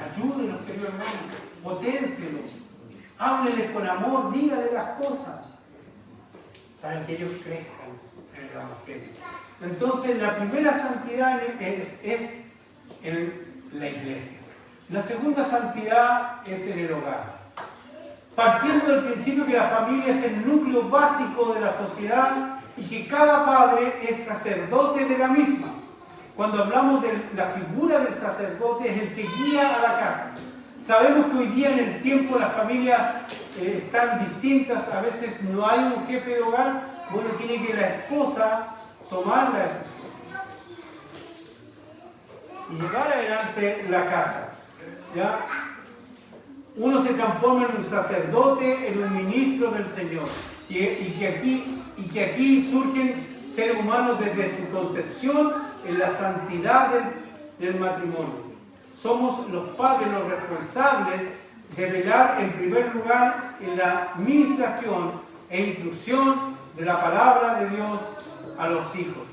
Ayúdenos, queridos hermanos, potencienlos, háblenles con amor, díganles las cosas para que ellos crezcan en el evangelio. Entonces, la primera santidad es en la iglesia. La segunda santidad es en el hogar. Partiendo del principio que la familia es el núcleo básico de la sociedad y que cada padre es sacerdote de la misma. Cuando hablamos de la figura del sacerdote, es el que guía a la casa. Sabemos que hoy día en el tiempo las familias están distintas, a veces no hay un jefe de hogar, bueno, tiene que la esposa tomar la decisión y llevar adelante la casa. ¿Ya? Uno se transforma en un sacerdote, en un ministro del Señor, y que aquí surgen seres humanos desde su concepción en la santidad del matrimonio. Somos los padres los responsables de velar en primer lugar en la ministración e instrucción de la palabra de Dios a los hijos,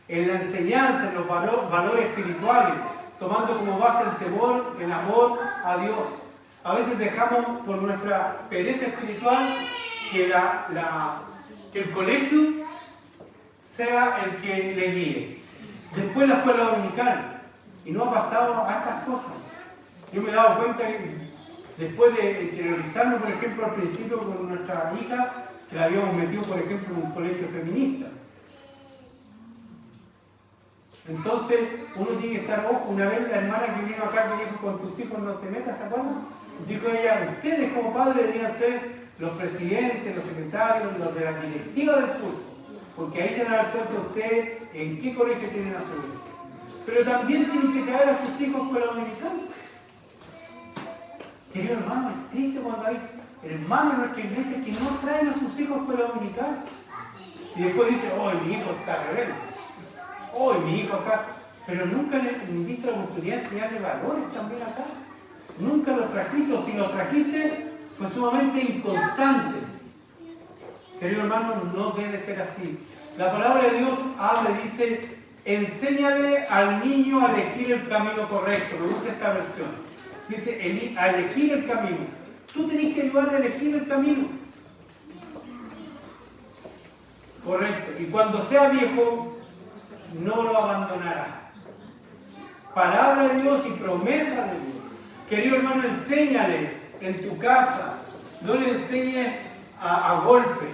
en la enseñanza, en los valores espirituales, tomando como base el temor, el amor a Dios. A veces dejamos por nuestra pereza espiritual que el colegio sea el que le guíe. Después la escuela dominical. Y no ha pasado a estas cosas. Yo me he dado cuenta que después de interiorizarnos, por ejemplo, al principio con nuestra hija, que la habíamos metido, por ejemplo, en un colegio feminista. Entonces, uno tiene que estar ojo. Una vez la hermana que vino acá me dijo, con tus hijos no te metas, ¿se acuerdan? Dijo ella, ustedes como padres deberían ser los presidentes, los secretarios, los de la directiva del curso, porque ahí se van a dar cuenta ustedes en qué colegio tienen a su hijo. Pero también tienen que traer a sus hijos con la dominical. Querido hermano, es triste cuando hay hermanos en nuestra iglesia que no traen a sus hijos con la dominical. Y después dicen, oh, mi hijo está rebelde. Oh, mi hijo acá. Pero nunca le diste la oportunidad de enseñarle valores también acá. Nunca los trajiste, o si los trajiste, fue sumamente inconstante. Querido hermano, no debe ser así. La palabra de Dios habla y dice, enséñale al niño a elegir el camino correcto. Me gusta esta versión. Dice, a elegir el camino. Tú tenés que ayudarle a elegir el camino correcto. Y cuando sea viejo, no lo abandonará. Palabra de Dios y promesa de Dios. Querido hermano, enséñale en tu casa. No le enseñes a golpe.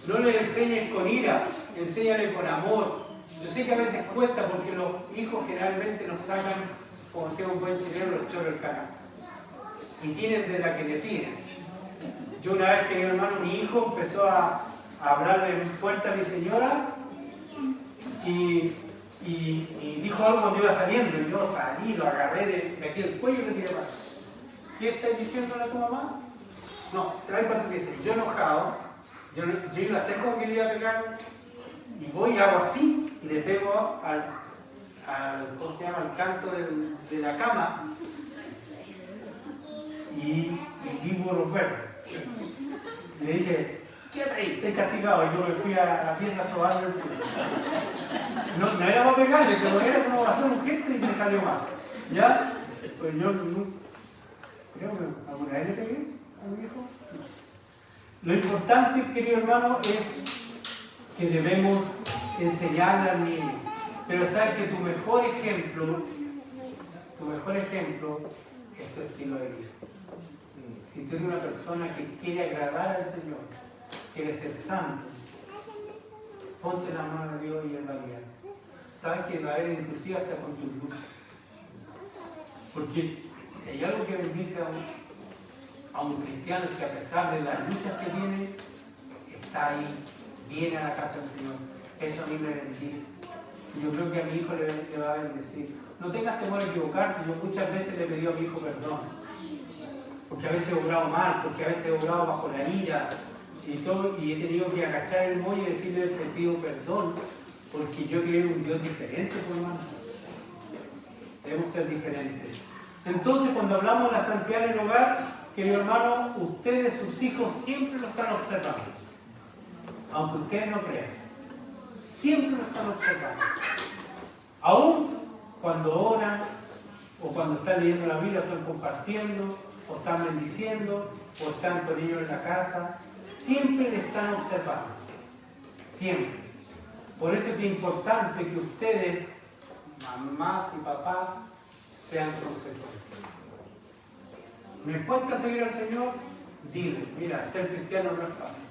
No le enseñes con ira. Enséñale con amor. Yo sé que a veces cuesta porque los hijos generalmente nos sacan, como decía un buen chileno, los choros del carácter. Y tienen de la que le piden. Yo una vez, querido hermano, mi hijo empezó a hablarle fuerte a mi señora y dijo algo cuando iba saliendo. Y yo salí, lo agarré de aquí el cuello y le tiré para. ¿Qué estás diciéndole a tu mamá? No, trae para tu pieza. Y yo enojado, yo iba a hacer como que le iba a pegar. Y voy y hago así y le pego al ¿cómo se llama? Al canto de la cama y vi los verdes. Le dije, quédate ahí, estoy castigado. Y yo me fui a la pieza a sobarle el culo. No era para pegarle, pero era como hacer un gesto y me salió mal. ¿Ya? Pues yo creo que alguna vez le pegué a mi hijo. Lo importante, querido hermano, es que debemos enseñarle al niño. Pero sabes que tu mejor ejemplo es tu estilo de vida. Si tú eres una persona que quiere agradar al Señor, quiere ser santo, ponte la mano de Dios y Él va a guiar. Sabes que va a haber inclusive hasta con tus luchas. Porque si hay algo que bendice a un cristiano es que a pesar de las luchas que viene, está ahí, viene a la casa del Señor. Eso a mí me bendice. Yo creo que a mi hijo le va a bendecir. No tengas temor a equivocarte. Yo muchas veces le he pedido a mi hijo perdón. Porque a veces he obrado mal, porque a veces he obrado bajo la ira y todo, y he tenido que agachar el mollo y decirle, te pido perdón, porque yo creo en un Dios diferente, por hermano. Debemos ser diferentes. Entonces, cuando hablamos de la santidad en el hogar, querido hermano, ustedes, sus hijos, siempre lo están observando. Aunque ustedes no crean. Siempre lo están observando. Aún cuando oran, o cuando están leyendo la Biblia, están compartiendo, o están bendiciendo, o están con ellos en la casa, siempre le están observando. Siempre. Por eso es importante que ustedes mamás y papás sean consecuentes. ¿Me cuesta seguir al Señor? Dile, mira, ser cristiano no es fácil.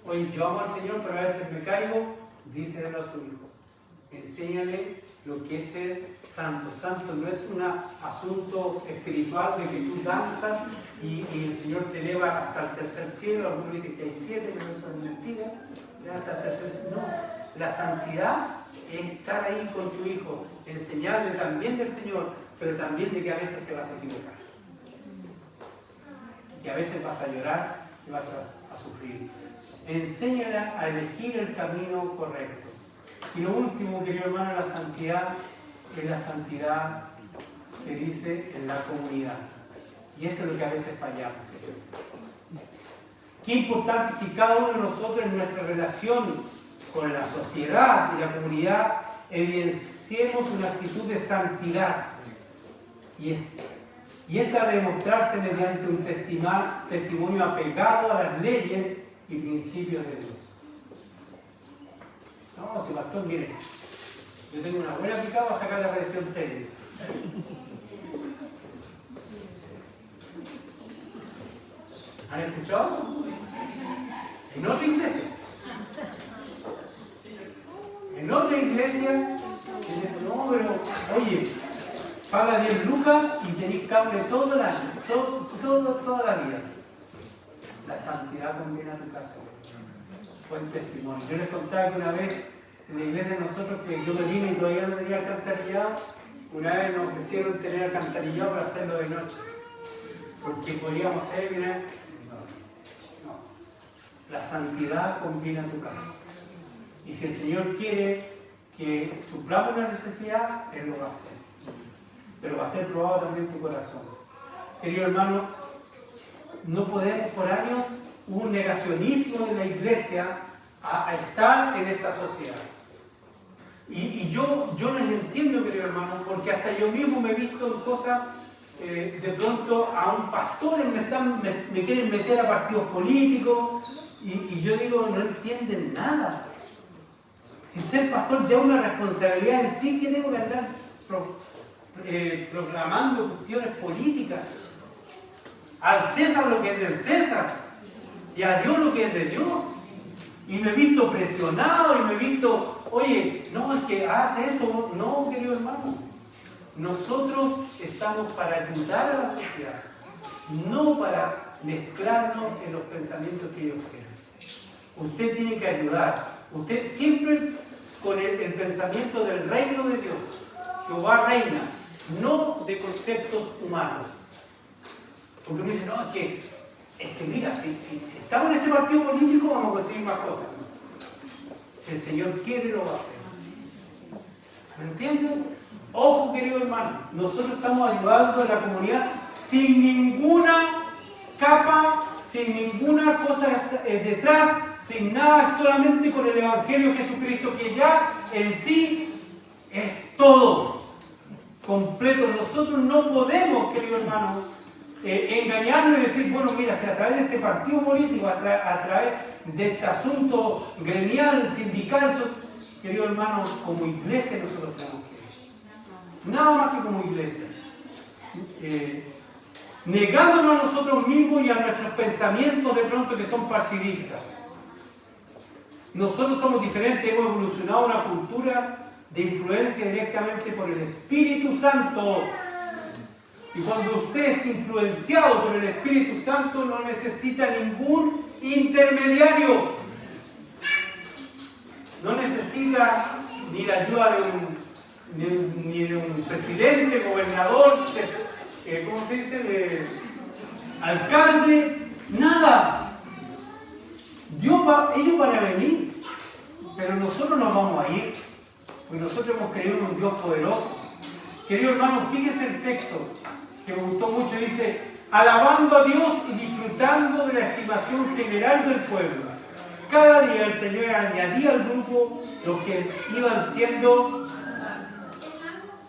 Oye, yo amo al Señor, pero a veces me caigo, díselo a su hijo. Enséñale lo que es ser santo. Santo no es un asunto espiritual de que tú danzas y el Señor te eleva hasta el tercer cielo. Algunos dicen que hay 7, pero eso es mentira. Hasta el tercer cielo. No, la santidad es estar ahí con tu hijo, enseñarle también del Señor, pero también de que a veces te vas a equivocar. Que a veces vas a llorar y vas a sufrir. Enséñale a elegir el camino correcto. Y lo último, querido hermano, la santidad es la santidad que dice en la comunidad. Y esto es lo que a veces fallamos. Qué importante es que cada uno de nosotros en nuestra relación con la sociedad y la comunidad evidenciemos una actitud de santidad. Y esta ha de demostrarse mediante un testimonio apegado a las leyes y principios de Dios. No, si pastor, mire, yo tengo una buena picada para sacar la revisión técnica. ¿Han escuchado? En otra iglesia. En otra iglesia dicen, no, pero oye, paga 10 lucas y tenéis cable todo el año, toda la vida. La santidad conviene a tu casa. Buen testimonio. Yo les contaba que una vez en la iglesia de nosotros, que yo me vine y todavía no tenía alcantarillado, una vez nos ofrecieron tener alcantarillado para hacerlo de noche. Porque podíamos hacer, mira, no. La santidad conviene a tu casa. Y si el Señor quiere que suplamos una necesidad, Él lo va a hacer. Pero va a ser probado también tu corazón. Querido hermano, no podemos por años un negacionismo de la iglesia a estar en esta sociedad. Y yo les entiendo, querido hermano, porque hasta yo mismo me he visto en cosas, de pronto a un pastor me quieren meter a partidos políticos y yo digo, no entienden nada. Si ser pastor ya es una responsabilidad en sí, que tengo que andar proclamando cuestiones políticas. Al César lo que es del César y a Dios lo que es de Dios. Y me he visto presionado y me he visto, oye, no, es que hace esto. No, querido hermano, nosotros estamos para ayudar a la sociedad, no para mezclarnos en los pensamientos que ellos quieren. Usted tiene que ayudar, usted siempre con el pensamiento del reino de Dios. Jehová reina, no de conceptos humanos. Porque uno dice, no, es que mira, si estamos en este partido político vamos a conseguir más cosas. Si el Señor quiere, lo va a hacer. ¿Me entienden? Ojo, querido hermano, nosotros estamos ayudando a la comunidad sin ninguna capa, sin ninguna cosa detrás, sin nada, solamente con el Evangelio de Jesucristo, que ya en sí es todo completo. Nosotros no podemos, querido hermano, engañarnos y decir, bueno, mira, si a través de este partido político, a través de este asunto gremial, sindical, querido hermano, como iglesia nosotros tenemos que ir. Nada más que como iglesia. Negándonos a nosotros mismos y a nuestros pensamientos de pronto que son partidistas. Nosotros somos diferentes, hemos evolucionado una cultura de influencia directamente por el Espíritu Santo. Y cuando usted es influenciado por el Espíritu Santo, no necesita ningún intermediario. No necesita ni la ayuda ni de un presidente, gobernador, ¿cómo se dice? De alcalde, nada. Ellos van a venir, pero nosotros nos vamos a ir, porque nosotros hemos creído en un Dios poderoso. Querido hermano, fíjense el texto que me gustó mucho, dice, alabando a Dios y disfrutando de la estimación general del pueblo. Cada día el Señor añadía al grupo los que iban siendo.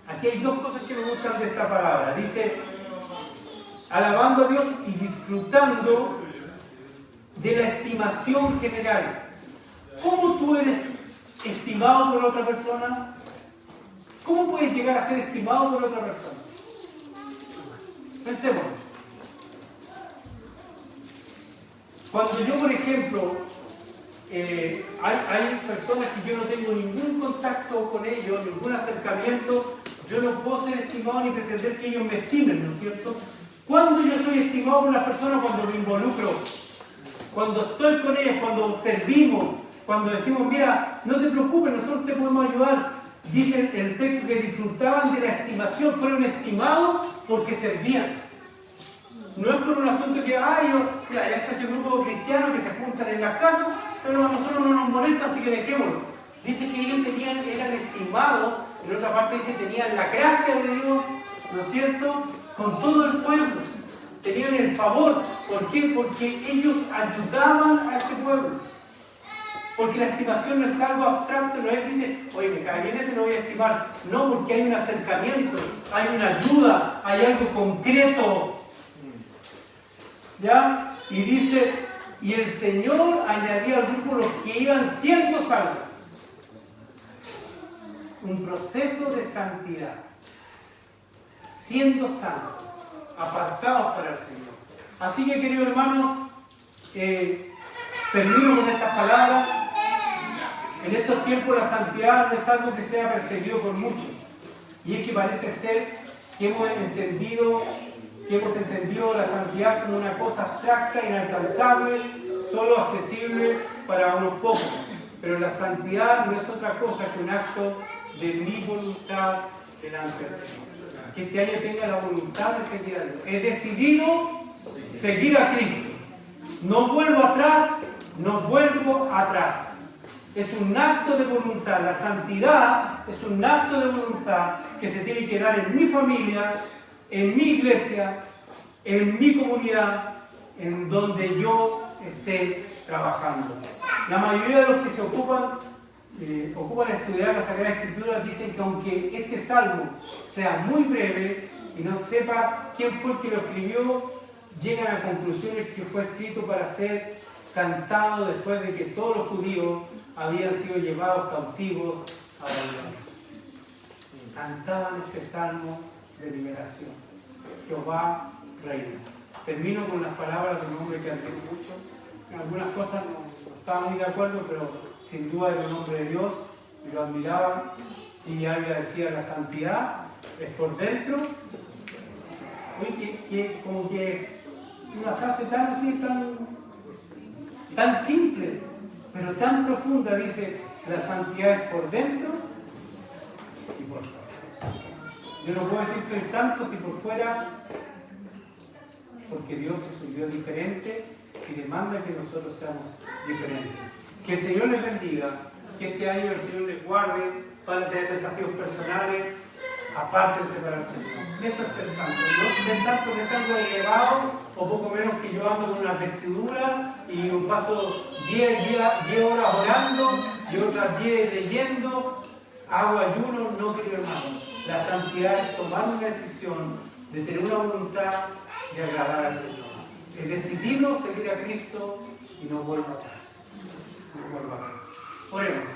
Aquí hay dos cosas que me gustan de esta palabra. Dice, alabando a Dios y disfrutando de la estimación general. ¿Cómo tú eres estimado? estimado por otra persona? ¿Cómo puedes llegar a ser estimado por otra persona? Pensemos. Cuando yo, por ejemplo, hay personas que yo no tengo ningún contacto con ellos, ningún acercamiento, yo no puedo ser estimado ni pretender que ellos me estimen, ¿no es cierto? ¿Cuándo yo soy estimado por las personas? Cuando me involucro, cuando estoy con ellas, cuando servimos, cuando decimos, mira, no te preocupes, nosotros te podemos ayudar. Dice el texto que disfrutaban de la estimación, fueron estimados porque servían. No es por un asunto que, mira, ya está ese grupo cristiano que se juntan en las casas, pero a nosotros no nos molesta, así que dejémoslo. Dice que ellos eran estimados, en otra parte dice tenían la gracia de Dios, ¿no es cierto?, con todo el pueblo. Tenían el favor. ¿Por qué? Porque ellos ayudaban a este pueblo. Porque la estimación no es algo abstracto, no es dice, oye, me cae bien ese, no voy a estimar. No, porque hay un acercamiento, hay una ayuda, hay algo concreto. ¿Ya? Y dice, y el Señor añadía al grupo los que iban siendo salvos. Un proceso de santidad. Siendo salvos, apartados para el Señor. Así que, querido hermano, termino con estas palabras. En estos tiempos la santidad no es algo que sea perseguido por muchos. Y es que parece ser que hemos entendido la santidad como una cosa abstracta, inalcanzable, solo accesible para unos pocos. Pero la santidad no es otra cosa que un acto de mi voluntad delante del Señor. Que este año tenga la voluntad de seguir a Dios. He decidido seguir a Cristo. No vuelvo atrás. Es un acto de voluntad. La santidad es un acto de voluntad que se tiene que dar en mi familia, en mi iglesia, en mi comunidad, en donde yo esté trabajando. La mayoría de los que se ocupan estudiar la Sagrada Escritura dicen que aunque este salmo sea muy breve y no sepa quién fue el que lo escribió, llegan a conclusiones que fue escrito para ser cantado después de que todos los judíos habían sido llevados cautivos a Babilonia. Cantaban este salmo de liberación. Jehová reina. Termino con las palabras de un hombre que admiro mucho. En algunas cosas no estaba muy de acuerdo, pero sin duda era un hombre de Dios y lo admiraba. Y había decía, la santidad es por dentro. Como que una frase tan así, tan simple, pero tan profunda, dice, la santidad es por dentro y por fuera. Yo no puedo decir soy santo si por fuera, porque Dios es un Dios diferente y demanda que nosotros seamos diferentes. Que el Señor les bendiga, que este año el Señor les guarde para tener desafíos personales, apártense para el Señor. Eso es ser santo. No ser santo que es algo elevado o poco menos que yo ando con una vestidura y un paso 10 horas orando y otras 10 leyendo, hago ayuno, no, querido hermano. La santidad es tomar una decisión de tener una voluntad de agradar al Señor. He decidido seguir a Cristo y no vuelvo atrás. No vuelvo atrás. Oremos.